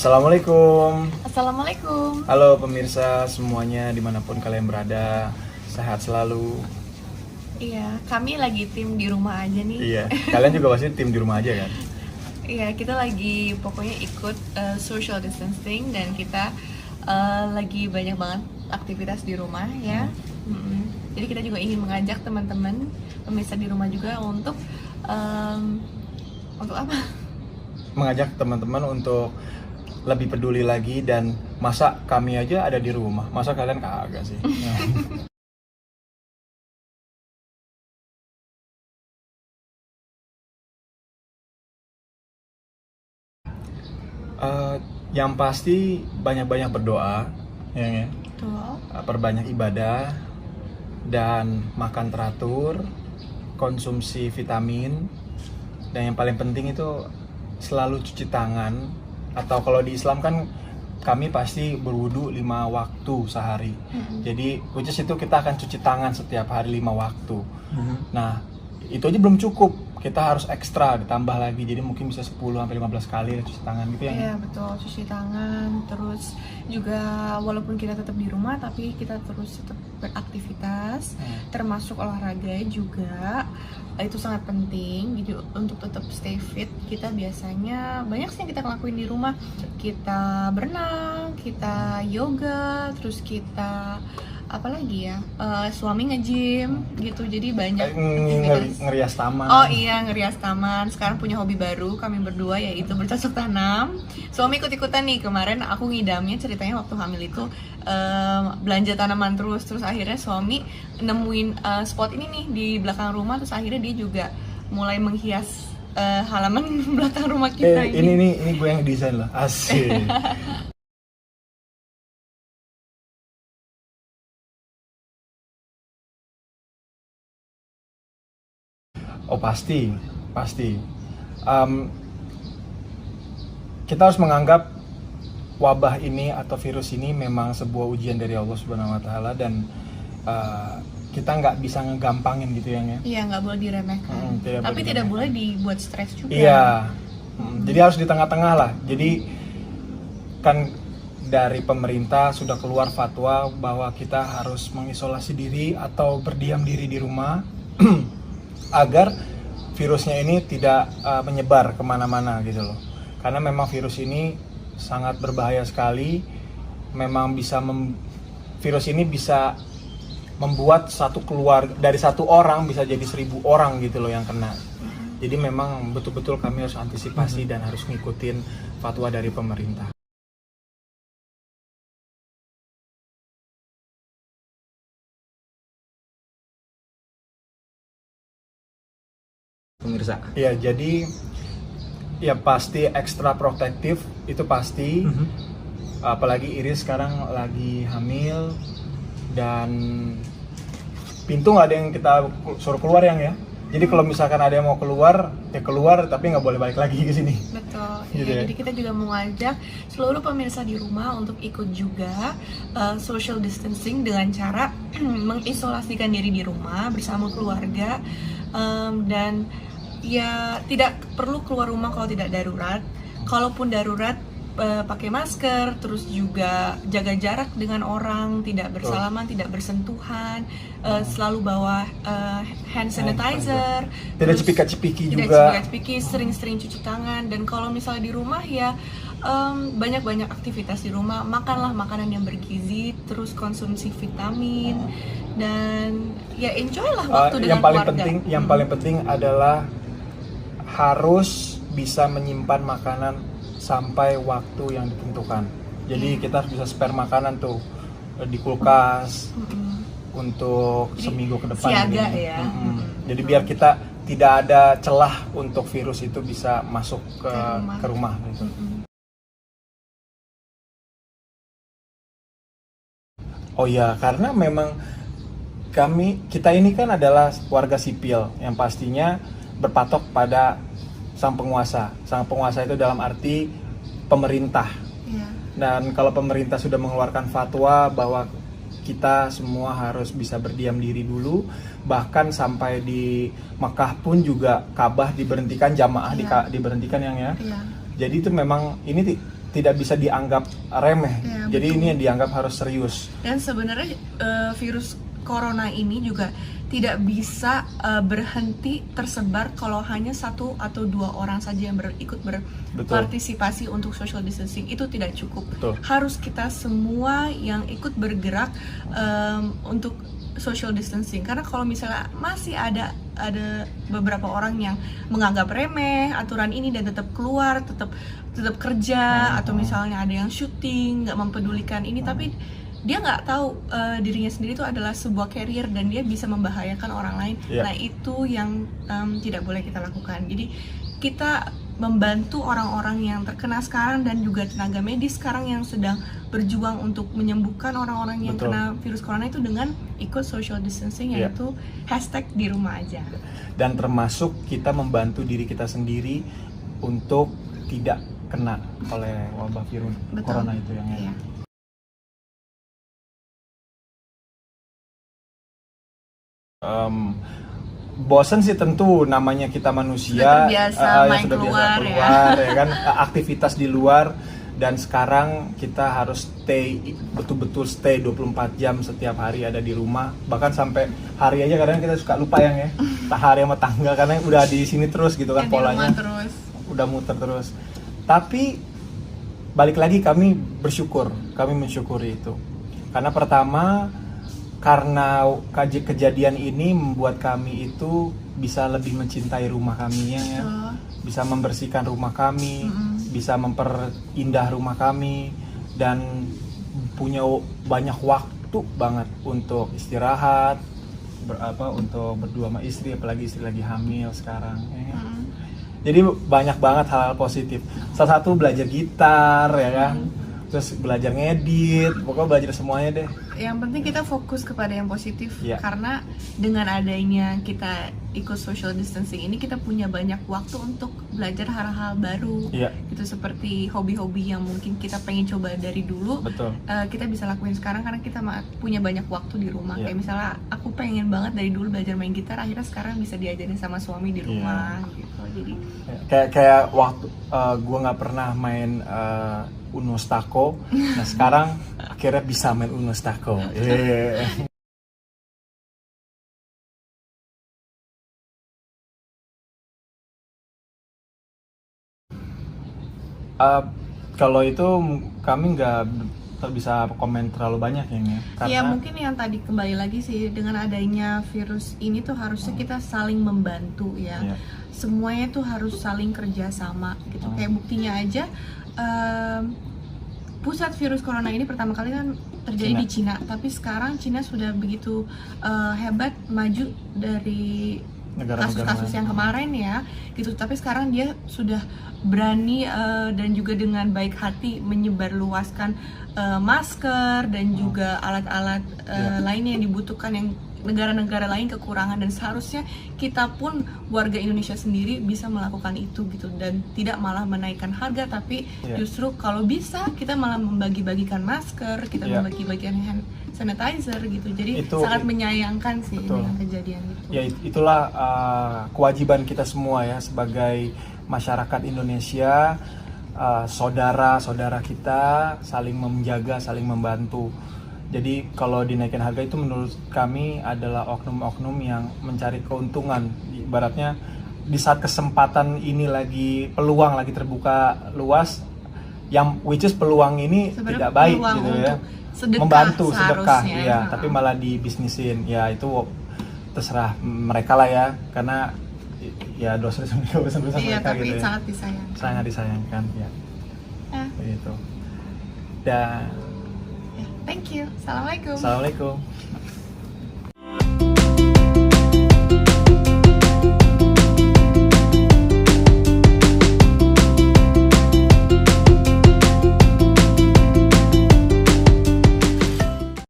Assalamualaikum. Assalamualaikum. Halo pemirsa semuanya dimanapun kalian berada, sehat selalu. Iya, kami lagi tim di rumah aja nih. Iya, kalian juga pasti tim di rumah aja kan? Iya, kita lagi pokoknya ikut social distancing dan kita lagi banyak banget aktivitas di rumah ya. Jadi kita juga ingin mengajak teman-teman pemirsa di rumah juga untuk apa? Mengajak teman-teman untuk lebih peduli lagi dan masa kami aja ada di rumah, masa kalian kagak sih? Yang pasti banyak-banyak berdoa, ya. Betul. Perbanyak ibadah dan makan teratur, konsumsi vitamin, dan yang paling penting itu selalu cuci tangan. Atau kalau di Islam kan kami pasti berwudu 5 waktu sehari. Jadi which is itu kita akan cuci tangan setiap hari 5 waktu. Nah, itu aja belum cukup. Kita harus ekstra ditambah lagi. Jadi mungkin bisa 10 sampai 15 kali cuci tangan gitu ya. Iya, betul, cuci tangan. Terus juga walaupun kita tetap di rumah tapi kita terus tetap beraktivitas, termasuk olahraga juga. Itu sangat penting. Jadi untuk tetap stay fit, kita biasanya banyak sih yang kita lakuin di rumah. Kita berenang, kita yoga, terus kita apalagi ya, suami nge-gym gitu, jadi banyak aktivitas. Ngerias taman. Oh iya, ngerias taman. Sekarang punya hobi baru kami berdua, yaitu bercocok tanam. Suami ikut-ikutan nih, kemarin aku ngidamnya ceritanya waktu hamil itu belanja tanaman terus akhirnya suami nemuin spot ini nih di belakang rumah, terus akhirnya dia juga mulai menghias halaman belakang rumah kita ini gue yang desain loh, asik. Oh pasti. Kita harus menganggap wabah ini atau virus ini memang sebuah ujian dari Allah Subhanahu Wa Taala dan kita nggak bisa ngegampangin gitu ya. Iya, nggak boleh diremehkan. Tapi tidak boleh dibuat stres juga. Iya. Jadi harus di tengah-tengah lah. Jadi kan dari pemerintah sudah keluar fatwa bahwa kita harus mengisolasi diri atau berdiam diri di rumah agar virusnya ini tidak menyebar kemana-mana gitu loh. Karena memang virus ini sangat berbahaya sekali. Memang virus ini bisa membuat dari satu orang bisa jadi 1000 orang gitu loh yang kena. Jadi memang betul-betul kami harus antisipasi dan harus ngikutin fatwa dari pemerintah. Pemirsa. Ya, jadi ya pasti ekstra protektif itu pasti. Apalagi Iris sekarang lagi hamil dan pintu nggak ada yang kita suruh keluar ya. Jadi kalau misalkan ada yang mau keluar, ya keluar tapi nggak boleh balik lagi ke sini. Betul. Gitu ya. Jadi kita juga mengajak seluruh pemirsa di rumah untuk ikut juga social distancing dengan cara mengisolasikan diri di rumah bersama keluarga, dan ya tidak perlu keluar rumah kalau tidak darurat. Kalaupun darurat, pakai masker, terus juga jaga jarak dengan orang, tidak bersalaman, tidak bersentuhan, selalu bawa hand sanitizer, tidak cepika-cepiki juga, tidak cepika-cepiki, sering-sering cuci tangan. Dan kalau misalnya di rumah ya banyak-banyak aktivitas di rumah, makanlah makanan yang bergizi, terus konsumsi vitamin, dan ya enjoy lah waktu dengan keluarga. Yang paling penting adalah harus bisa menyimpan makanan sampai waktu yang ditentukan. Jadi kita harus bisa spare makanan tuh di kulkas untuk seminggu ke depan. Siaga ya. Jadi biar kita tidak ada celah untuk virus itu bisa masuk ke rumah gitu. Oh ya, karena memang kita ini kan adalah warga sipil yang pastinya berpatok pada sang penguasa. Sang penguasa itu dalam arti pemerintah. Dan kalau pemerintah sudah mengeluarkan fatwa bahwa kita semua harus bisa berdiam diri dulu, bahkan sampai di Mekah pun juga Ka'bah diberhentikan, jamaah diberhentikan yang ya. Jadi itu memang ini tidak bisa dianggap remeh. Ya, Jadi betul. ini yang dianggap harus serius. Dan sebenarnya virus corona ini juga tidak bisa berhenti tersebar kalau hanya 1 atau 2 orang saja yang ikut berpartisipasi untuk social distancing. Itu tidak cukup. Betul. Harus kita semua yang ikut bergerak untuk social distancing. Karena kalau misalnya masih ada beberapa orang yang menganggap remeh aturan ini dan tetap keluar, tetap kerja, atau misalnya ada yang syuting, nggak mempedulikan ini, tapi dia nggak tahu dirinya sendiri itu adalah sebuah carrier dan dia bisa membahayakan orang lain. Nah itu yang tidak boleh kita lakukan. Jadi kita membantu orang-orang yang terkena sekarang dan juga tenaga medis sekarang yang sedang berjuang untuk menyembuhkan orang-orang yang kena virus corona itu dengan ikut social distancing, yaitu #di rumah aja. Dan termasuk kita membantu diri kita sendiri untuk tidak kena oleh wabah virus corona itu yang bosen sih tentu, namanya kita manusia sudah terbiasa main sudah keluar, biasa keluar ya kan, aktivitas di luar, dan sekarang kita harus betul-betul stay 24 jam setiap hari ada di rumah, bahkan sampai hari aja kadang kita suka lupa ya hari sama tanggal karena udah di sini terus gitu kan, polanya terus. Udah muter terus. Tapi balik lagi kami mensyukuri itu karena pertama, karena kejadian ini membuat kami itu bisa lebih mencintai rumah kami ya, bisa membersihkan rumah kami, bisa memperindah rumah kami, dan punya banyak waktu banget untuk istirahat, untuk berdua sama istri, apalagi istri lagi hamil sekarang ya. Jadi banyak banget hal-hal positif. Salah satu belajar gitar ya kan, terus belajar ngedit, pokoknya belajar semuanya deh. Yang penting kita fokus kepada yang positif, karena dengan adanya kita ikut social distancing ini kita punya banyak waktu untuk belajar hal-hal baru, gitu, seperti hobi-hobi yang mungkin kita pengen coba dari dulu. Kita bisa lakuin sekarang karena kita punya banyak waktu di rumah. Kayak misalnya aku pengen banget dari dulu belajar main gitar, akhirnya sekarang bisa diajarin sama suami di rumah, gitu. Jadi kayak waktu gue nggak pernah main Uno Stako, nah sekarang akhirnya bisa main Uno Stako. Kalau itu kami nggak bisa komen terlalu banyak ya, karena ya mungkin yang tadi kembali lagi sih, dengan adanya virus ini tuh harusnya kita saling membantu ya. Semuanya tuh harus saling kerjasama gitu. Kayak buktinya aja pusat virus corona ini pertama kali kan terjadi di Cina, tapi sekarang Cina sudah begitu hebat maju dari kasus-kasus yang kemarin ya gitu, tapi sekarang dia sudah berani dan juga dengan baik hati menyebarluaskan masker dan juga alat-alat lainnya yang dibutuhkan yang negara-negara lain kekurangan, dan seharusnya kita pun warga Indonesia sendiri bisa melakukan itu gitu, dan tidak malah menaikkan harga, tapi justru kalau bisa kita malah membagi-bagikan masker, kita membagi-bagikan hand sanitizer gitu. Jadi sangat menyayangkan sih dengan kejadian itu. Ya itulah kewajiban kita semua ya sebagai masyarakat Indonesia, saudara-saudara kita saling menjaga, saling membantu. Jadi kalau dinaikin harga itu menurut kami adalah oknum-oknum yang mencari keuntungan. Ibaratnya di saat kesempatan ini lagi, peluang lagi terbuka luas, yang which is peluang ini sebenarnya tidak baik gitu ya. Membantu sedekah ya, tapi malah dibisnisin. Ya itu terserah mereka lah ya, karena ya dosa mereka tapi gitu sangat ya. disayangkan. Sangat disayangkan ya. Begitu. Dan thank you. Assalamualaikum. Assalamualaikum.